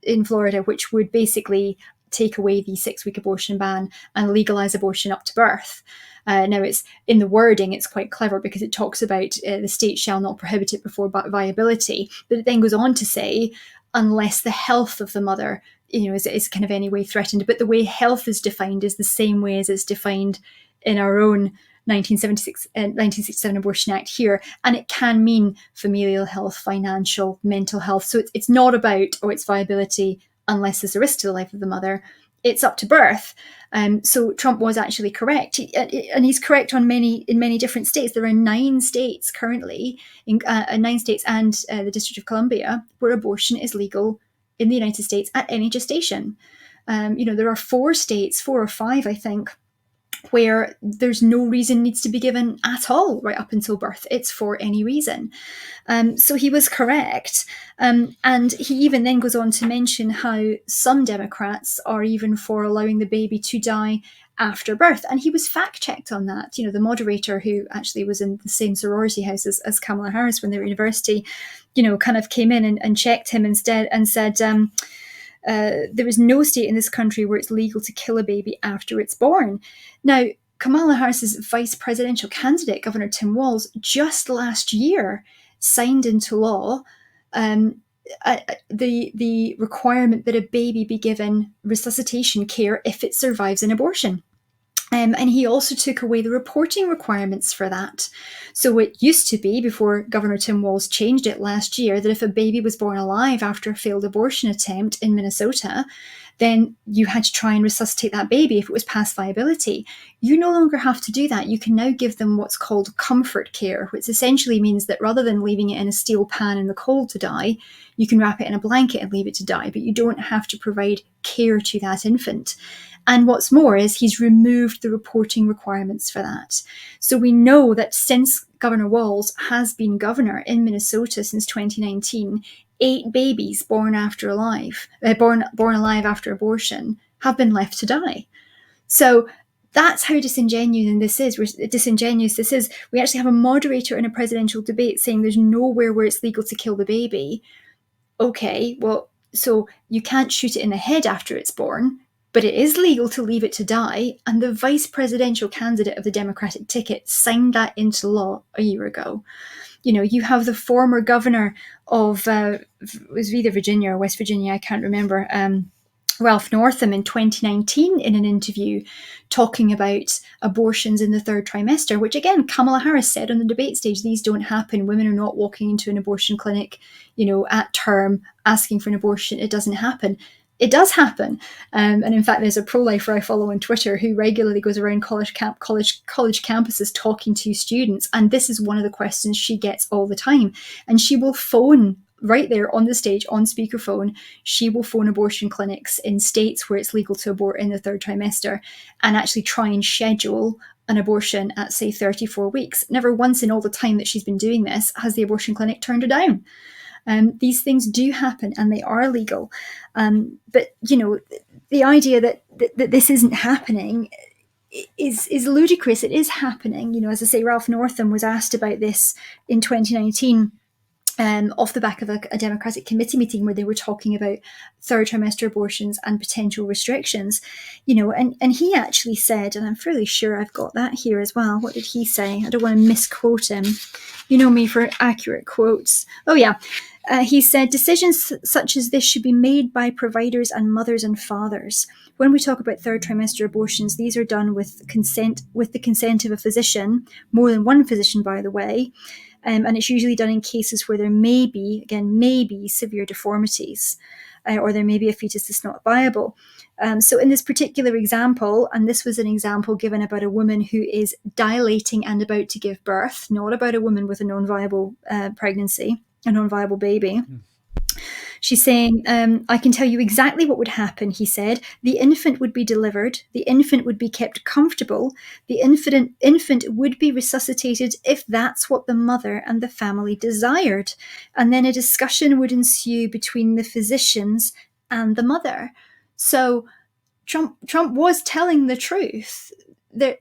in Florida, which would basically take away the 6-week abortion ban and legalize abortion up to birth. Now, it's in the wording, it's quite clever because it talks about the state shall not prohibit it before viability, but it then goes on to say, unless the health of the mother, is kind of any way threatened. But the way health is defined is the same way as it's defined in our own 1967 Abortion Act here, and it can mean familial health, financial, mental health. So it's not about, its viability unless there's a risk to the life of the mother. It's up to birth. So Trump was actually correct, and he's correct in many different states. There are 9 states currently, 9 states and the District of Columbia, where abortion is legal in the United States at any gestation. There are 4 states, 4 or 5, I think, where there's no reason needs to be given at all right up until birth. It's for any reason. So he was correct. And he even then goes on to mention how some Democrats are even for allowing the baby to die after birth. And he was fact-checked on that. The moderator, who actually was in the same sorority house as Kamala Harris when they were at university, kind of came in and checked him instead and said, there is no state in this country where it's legal to kill a baby after it's born. Now, Kamala Harris's vice presidential candidate, Governor Tim Walz, just last year signed into law the requirement that a baby be given resuscitation care if it survives an abortion. And he also took away the reporting requirements for that. So it used to be, before Governor Tim Walz changed it last year, that if a baby was born alive after a failed abortion attempt in Minnesota, then you had to try and resuscitate that baby if it was past viability. You no longer have to do that. You can now give them what's called comfort care, which essentially means that rather than leaving it in a steel pan in the cold to die, you can wrap it in a blanket and leave it to die, but you don't have to provide care to that infant. And what's more is he's removed the reporting requirements for that. So we know that since Governor Walz has been governor in Minnesota since 2019, 8 babies born alive after abortion have been left to die. So that's how disingenuous this is. We actually have a moderator in a presidential debate saying there's nowhere where it's legal to kill the baby. Okay, well, so you can't shoot it in the head after it's born, but it is legal to leave it to die. And the vice presidential candidate of the Democratic ticket signed that into law a year ago. You have the former governor of, it was either Virginia or West Virginia, I can't remember, Ralph Northam in 2019 in an interview talking about abortions in the third trimester, which again, Kamala Harris said on the debate stage, these don't happen. Women are not walking into an abortion clinic, at term asking for an abortion. It doesn't happen. It does happen. And in fact, there's a pro-lifer I follow on Twitter who regularly goes around college campuses talking to students. And this is one of the questions she gets all the time. And she will phone right there on the stage on speakerphone. She will phone abortion clinics in states where it's legal to abort in the third trimester and actually try and schedule an abortion at, say, 34 weeks. Never once in all the time that she's been doing this has the abortion clinic turned her down. These things do happen and they are legal. But, the idea that this isn't happening is ludicrous. It is happening. As I say, Ralph Northam was asked about this in 2019 off the back of a Democratic committee meeting where they were talking about third trimester abortions and potential restrictions, and he actually said, and I'm fairly sure I've got that here as well. What did he say? I don't want to misquote him. You know me for accurate quotes. Oh yeah. He said, decisions such as this should be made by providers and mothers and fathers. When we talk about third trimester abortions, these are done with the consent of a physician, more than one physician, by the way. And it's usually done in cases where there may be severe deformities, or there may be a fetus that's not viable. So in this particular example, and this was an example given about a woman who is dilating and about to give birth, not about a woman with a non-viable pregnancy, a non-viable baby. She's saying, I can tell you exactly what would happen, he said. The infant would be delivered. The infant would be kept comfortable. The infant would be resuscitated if that's what the mother and the family desired. And then a discussion would ensue between the physicians and the mother. So Trump was telling the truth.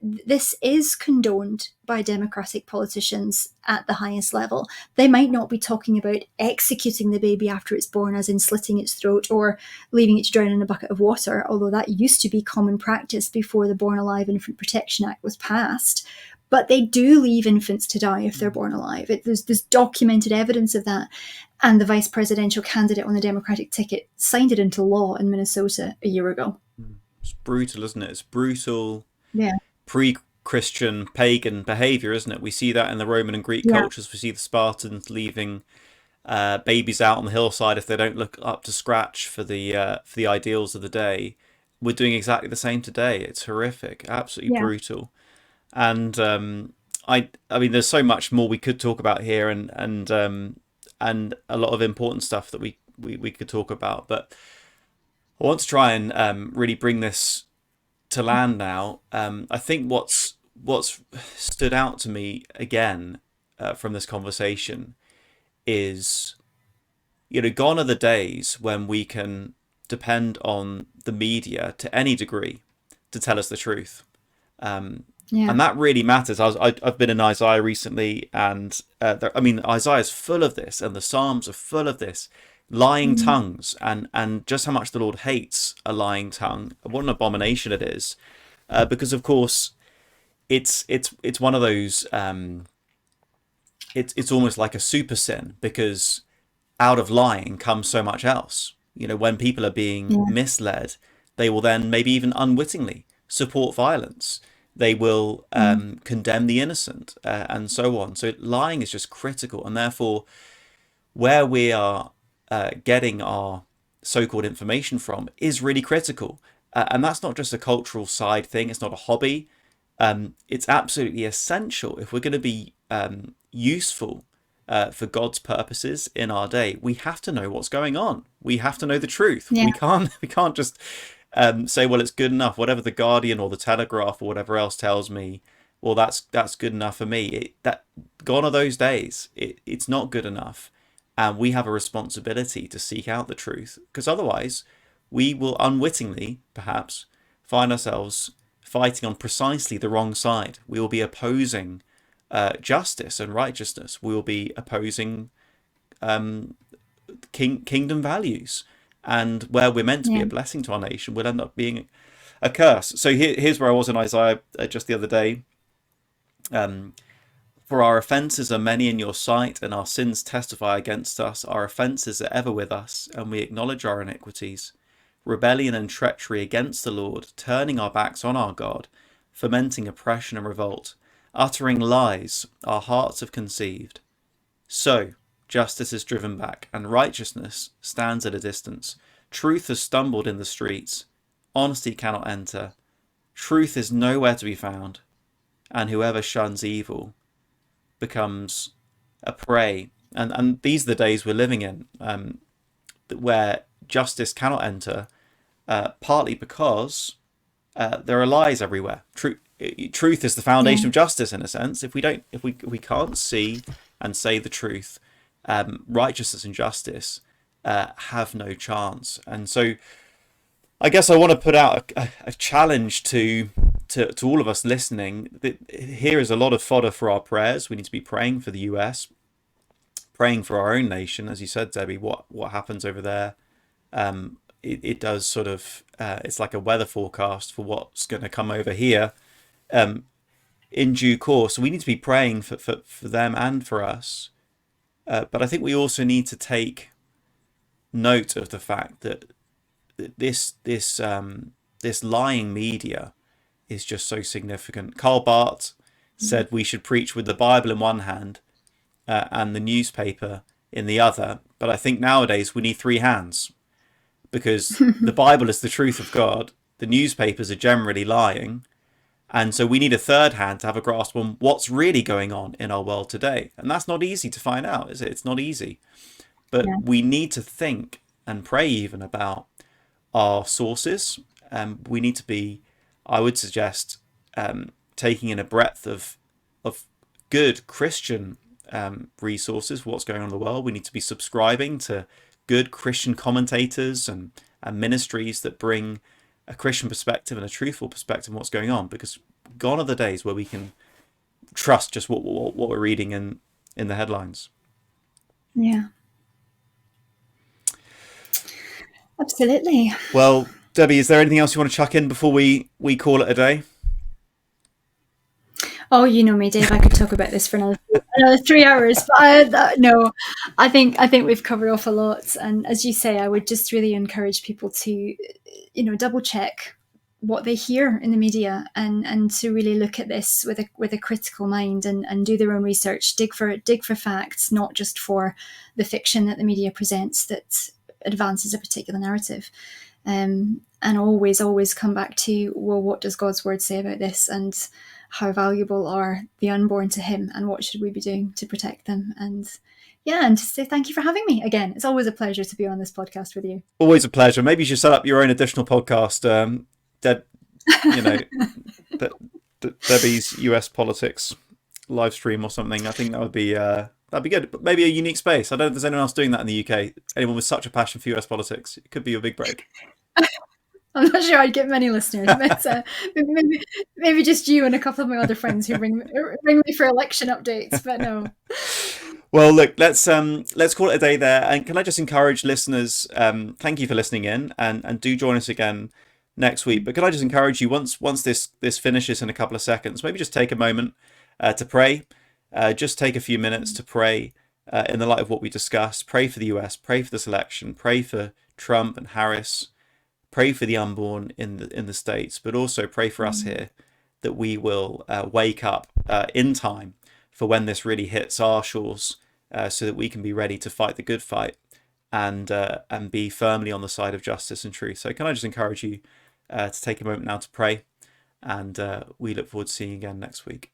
This is condoned by Democratic politicians at the highest level. They might not be talking about executing the baby after it's born, as in slitting its throat or leaving it to drown in a bucket of water, although that used to be common practice before the Born Alive Infant Protection Act was passed. But they do leave infants to die if they're born alive. There's documented evidence of that. And the vice presidential candidate on the Democratic ticket signed it into law in Minnesota a year ago. It's brutal, isn't it? It's brutal. Yeah. Pre-Christian pagan behavior, isn't it? We see that in the Roman and Greek cultures. We see the Spartans leaving babies out on the hillside if they don't look up to scratch for the ideals of the day. We're doing exactly the same today. It's horrific, absolutely brutal. And I mean, there's so much more we could talk about here, and a lot of important stuff that we could talk about. But I want to try and really bring this to land now. I think what's stood out to me again from this conversation is, gone are the days when we can depend on the media to any degree to tell us the truth. And that really matters. I've been in Isaiah recently, and Isaiah's full of this, and the Psalms are full of this. Lying tongues, and just how much the Lord hates a lying tongue. What an abomination it is, because of course it's one of those. It's almost like a super sin, because out of lying comes so much else. When people are being Yeah. misled, they will then maybe even unwittingly support violence. They will Mm. condemn the innocent, and so on. So lying is just critical, and therefore, where we are getting our so-called information from is really critical. And that's not just a cultural side thing. It's not a hobby. It's absolutely essential if we're going to be useful for God's purposes in our day. We have to know what's going on. We have to know the truth. Yeah. We can't just say, well, it's good enough. Whatever the Guardian or the Telegraph or whatever else tells me, well, that's good enough for me. That gone are those days. It's not good enough, and we have a responsibility to seek out the truth, because otherwise, we will unwittingly, perhaps, find ourselves fighting on precisely the wrong side. We will be opposing justice and righteousness. We will be opposing kingdom values, and where we're meant to be Yeah. a blessing to our nation, will end up being a curse. So here's where I was in Isaiah just the other day. For our offences are many in your sight, and our sins testify against us. Our offences are ever with us, and we acknowledge our iniquities. Rebellion and treachery against the Lord, turning our backs on our God, fomenting oppression and revolt, uttering lies our hearts have conceived. So justice is driven back, and righteousness stands at a distance. Truth has stumbled in the streets. Honesty cannot enter. Truth is nowhere to be found, and whoever shuns evil becomes a prey. And these are the days we're living in, where justice cannot enter, partly because there are lies everywhere. Truth is the Yeah. foundation of justice, in a sense. If we can't see and say the truth, righteousness and justice have no chance. And so, I guess I want to put out a challenge to all of us listening. Here is a lot of fodder for our prayers. We need to be praying for the US, praying for our own nation, as you said, Debbie. What happens over there? It does sort of it's like a weather forecast for what's going to come over here in due course. So we need to be praying for them and for us. But I think we also need to take note of the fact that this lying media is just so significant. Karl Barth said we should preach with the Bible in one hand and the newspaper in the other. But I think nowadays we need three hands, because the Bible is the truth of God. The newspapers are generally lying. And so we need a third hand to have a grasp on what's really going on in our world today. And that's not easy to find out, is it? It's not easy. But Yeah. we need to think and pray even about our sources. We need to be, I would suggest, taking in a breadth of good Christian resources, what's going on in the world. We need to be subscribing to good Christian commentators and ministries that bring a Christian perspective and a truthful perspective on what's going on, because gone are the days where we can trust just what we're reading in the headlines. Yeah. Absolutely. Well, Debbie, is there anything else you want to chuck in before we call it a day? Oh, you know me, Dave. I could talk about this for another 3 hours, but no, I think we've covered off a lot. And as you say, I would just really encourage people to, double check what they hear in the media, and to really look at this with a critical mind, and do their own research, dig for facts, not just for the fiction that the media presents that advances a particular narrative. And always come back to, well, what does God's word say about this, and how valuable are the unborn to him, and what should we be doing to protect them? And to say thank you for having me again. It's always a pleasure to be on this podcast with you. Always a pleasure. Maybe you should set up your own additional podcast, Debbie's US politics live stream or something. I think that'd be good. But maybe a unique space. I don't know if there's anyone else doing that in the UK. Anyone with such a passion for US politics. It could be a big break. I'm not sure I'd get many listeners, but maybe just you and a couple of my other friends who ring me for election updates. But no. Well, look, let's call it a day there. And can I just encourage listeners? Thank you for listening in, and do join us again next week. But can I just encourage you, once this finishes in a couple of seconds, maybe just take a moment to pray. Just take a few minutes to pray in the light of what we discussed. Pray for the US, pray for this election, pray for Trump and Harris, pray for the unborn in the States, but also pray for us here that we will wake up in time for when this really hits our shores, so that we can be ready to fight the good fight and be firmly on the side of justice and truth. So can I just encourage you to take a moment now to pray, and we look forward to seeing you again next week.